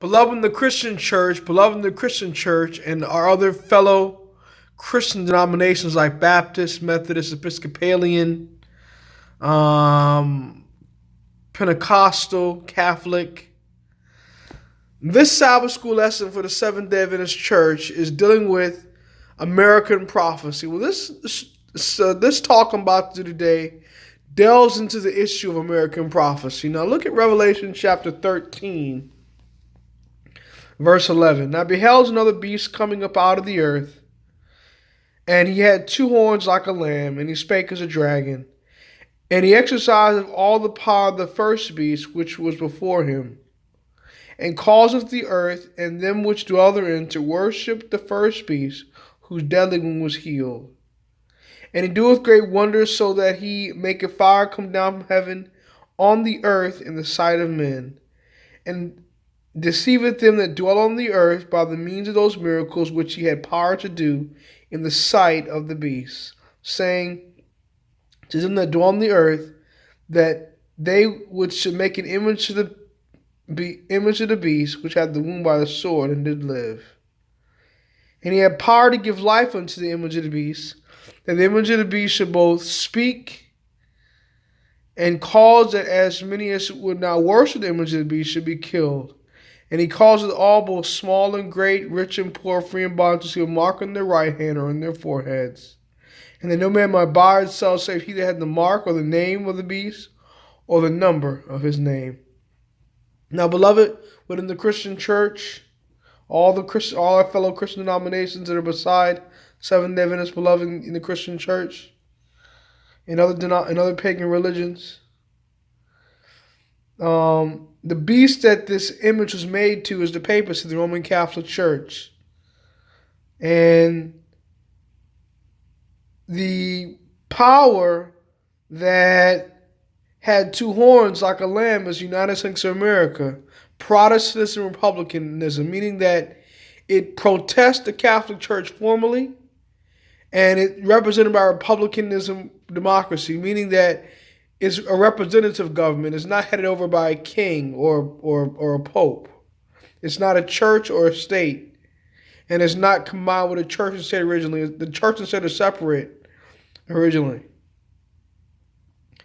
beloved in the Christian church, and our other fellow Christian denominations like Baptist, Methodist, Episcopalian, um, Pentecostal, Catholic. This Sabbath school lesson for the Seventh Day Adventist Church is dealing with American prophecy. Well, this talk I'm about to do today delves into the issue of American prophecy. Now, look at Revelation chapter 13. Verse 11. Now beheld another beast coming up out of the earth, and he had two horns like a lamb, and he spake as a dragon. And he exercised all the power of the first beast which was before him, and causeth the earth and them which dwell therein to worship the first beast, whose deadly wound was healed. And he doeth great wonders, so that he maketh fire come down from heaven on the earth in the sight of men, and deceiveth them that dwell on the earth by the means of those miracles which he had power to do in the sight of the beast, saying to them that dwell on the earth that they which should make an image of the beast which had the wound by the sword and did live. And he had power to give life unto the image of the beast, that the image of the beast should both speak and cause that as many as would not worship the image of the beast should be killed. And he causeth all, both small and great, rich and poor, free and bond, to see a mark on their right hand or on their foreheads. And that no man might buy or sell save he that had the mark or the name of the beast or the number of his name. Now, beloved, within the Christian church, all our fellow Christian denominations that are beside Seventh-day Adventists, beloved in the Christian church, and other pagan religions, the beast that this image was made to is the papacy, the Roman Catholic Church. And the power that had two horns like a lamb is United States of America, Protestantism and Republicanism, meaning that it protests the Catholic Church formally, and it represented by Republicanism democracy, meaning that is a representative government. It's not headed over by a king or a pope. It's not a church or a state. And it's not combined with a church and state originally. The church and state are separate originally.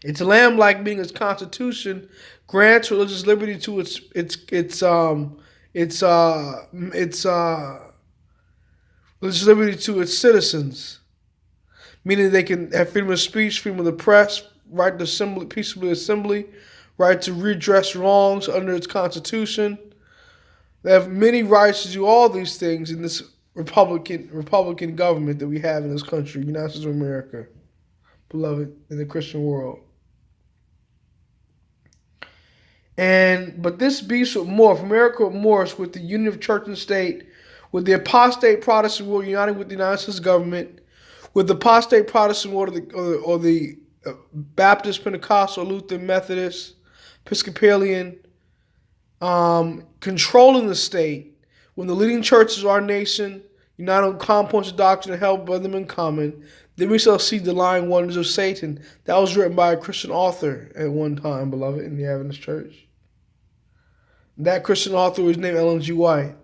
Its lamb-like, meaning its constitution, grants religious liberty to its religious liberty to its citizens, meaning they can have freedom of speech, freedom of the press, right to assembly, peaceably assembly, right to redress wrongs under its constitution. They have many rights to do all these things in this Republican government that we have in this country, United States of America, beloved, in the Christian world. But this beast would morph, America would morph with the union of church and state, with the apostate Protestant world uniting with the United States government, with the apostate Protestant world or the Baptist, Pentecostal, Lutheran, Methodist, Episcopalian, controlling the state, when the leading churches of our nation unite on common points of doctrine and help by them in common, then we shall see the lying wonders of Satan. That was written by a Christian author at one time, beloved, in the Adventist Church. That Christian author was named Ellen G. White.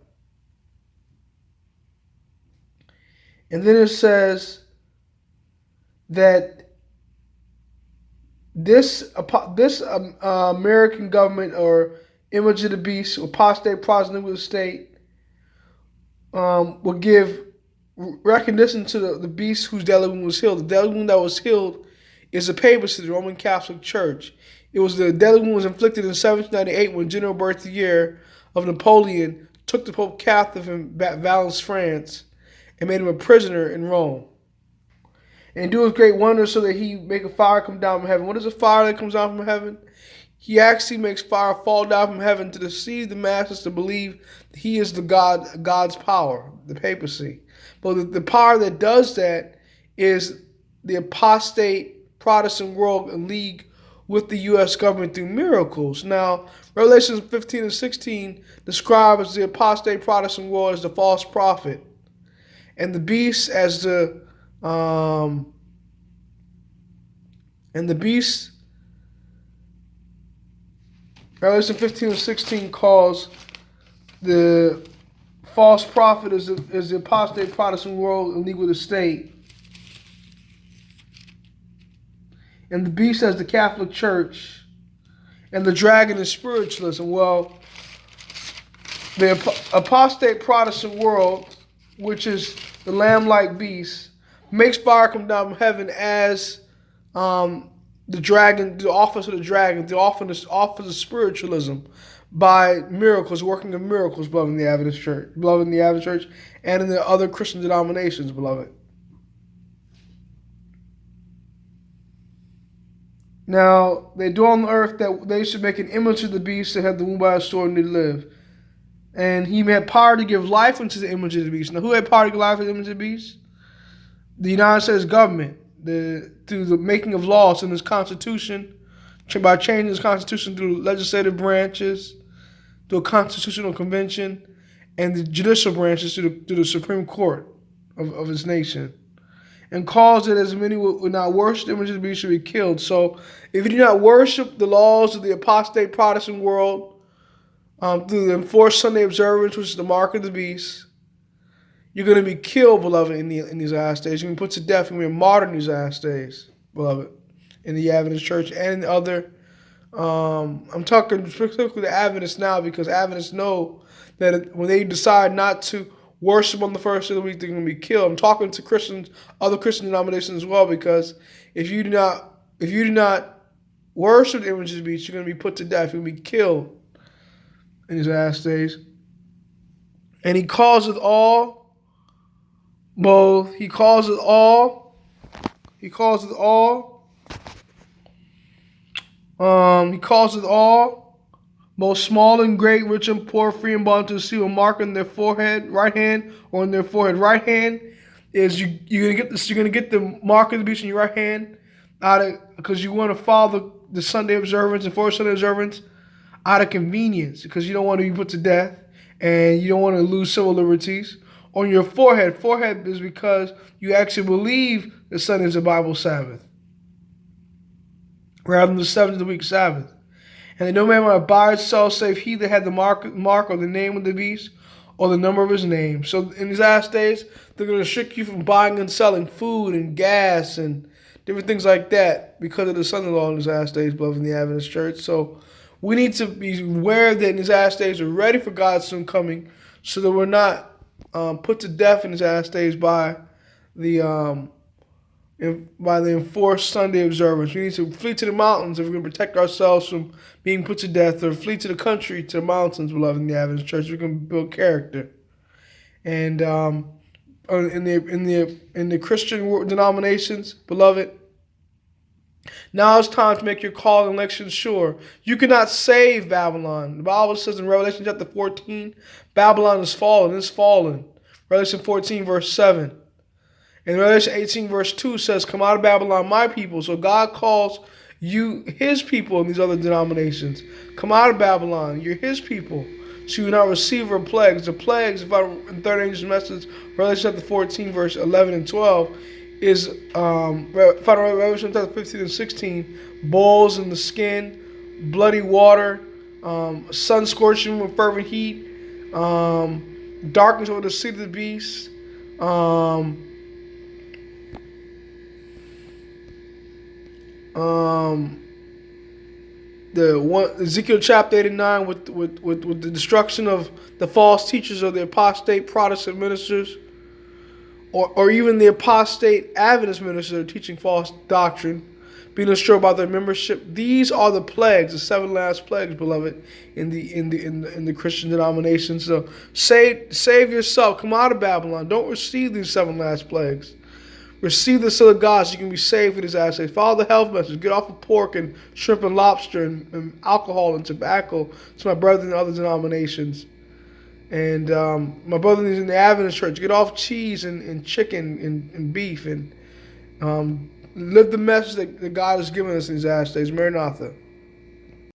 And then it says that this American government or image of the beast, apostate Protestant with the state, will give recognition to the beast whose deadly wound was healed. The deadly wound that was healed is the papacy, the Roman Catholic Church. It was the deadly wound was inflicted in 1798 when General Berthier of Napoleon took the Pope captive in Valence, France, and made him a prisoner in Rome. And do his great wonders, so that he make a fire come down from heaven. What is a fire that comes down from heaven? He actually makes fire fall down from heaven to deceive the masses to believe that he is God's power, the papacy. But the power that does that is the apostate Protestant world in league with the U.S. government through miracles. Now, Revelation 15 and 16 describes the apostate Protestant world as the false prophet, and the beast as the Revelation 15 and 16 calls The false prophet is the apostate Protestant world in league with the state. And the beast as the Catholic Church. And the dragon is spiritualism. Well, the apostate Protestant world, which is the lamb-like beast, makes fire come down from heaven as the dragon, the office of the dragon, the office of spiritualism, by miracles, working of miracles, beloved in the Adventist Church, and in the other Christian denominations, beloved. Now, they dwell on the earth that they should make an image of the beast that had the wound by a sword and did live. And he had power to give life unto the image of the beast. Now, who had power to give life to the image of the beast? The United States government, through the making of laws in this Constitution, by changing this Constitution through legislative branches, through a constitutional convention, and the judicial branches through the Supreme Court of his nation. And caused that as many would not worship the image of the beast should be killed. So if you do not worship the laws of the apostate Protestant world, through the enforced Sunday observance, which is the mark of the beast, you're going to be killed, beloved, in these last days. You're going to be put to death. You're going to be martyred in these last days, beloved, in the Adventist Church and in the other. I'm talking specifically to Adventists now because Adventists know that when they decide not to worship on the first of the week, they're going to be killed. I'm talking to Christians, other Christian denominations as well, because if you do not worship the image of the beast, you're going to be put to death. You're going to be killed in these last days. And he causeth all. He causeth all, both small and great, rich and poor, free and bond, to receive a mark on their forehead, right hand, or on their forehead. Right hand is you're gonna get the mark of the beast in your right hand because you want to follow the Sunday observance and forced Sunday observance out of convenience because you don't want to be put to death and you don't want to lose civil liberties. On your forehead. Forehead is because you actually believe that Sunday is a Bible Sabbath, rather than the seventh of the week Sabbath. And that no man might buy or sell save he that had the mark or the name of the beast or the number of his name. So in these last days, they're going to restrict you from buying and selling food and gas and different things like that because of the Sunday law in these last days, beloved in the Adventist Church. So we need to be aware that in these last days we're ready for God's soon coming so that we're not put to death in his last days by the enforced Sunday observance. We need to flee to the mountains if we're going to protect ourselves from being put to death, or flee to the country, to the mountains, beloved in the Adventist Church. We can build character. And in the Christian denominations, beloved, now it's time to make your call and election sure. You cannot save Babylon. The Bible says in Revelation chapter 14, Babylon is fallen. It's fallen. Revelation 14, verse 7. And Revelation 18, verse 2 says, come out of Babylon, my people. So God calls you his people in these other denominations. Come out of Babylon. You're his people. So you will not receive her plagues. The plagues, if I in third angel's message, Revelation chapter 14, verse 11 and 12, is Revelation chapter 15 and 16, boils in the skin, bloody water, sun scorching with fervent heat, darkness over the seat of the beast, Ezekiel chapter 89 with the destruction of the false teachers of the apostate Protestant ministers, or even the apostate Adventist ministers teaching false doctrine, being destroyed by their membership. These are the plagues, the seven last plagues, beloved, in the Christian denomination. So save yourself. Come out of Babylon. Don't receive these seven last plagues. Receive the seal of God so you can be saved for these last days. Follow the health message. Get off of pork and shrimp and lobster and alcohol and tobacco to my brothers in other denominations. And my brothers in the Adventist Church, get off cheese and chicken and beef and live the message that God has given us in these last days. Maranatha.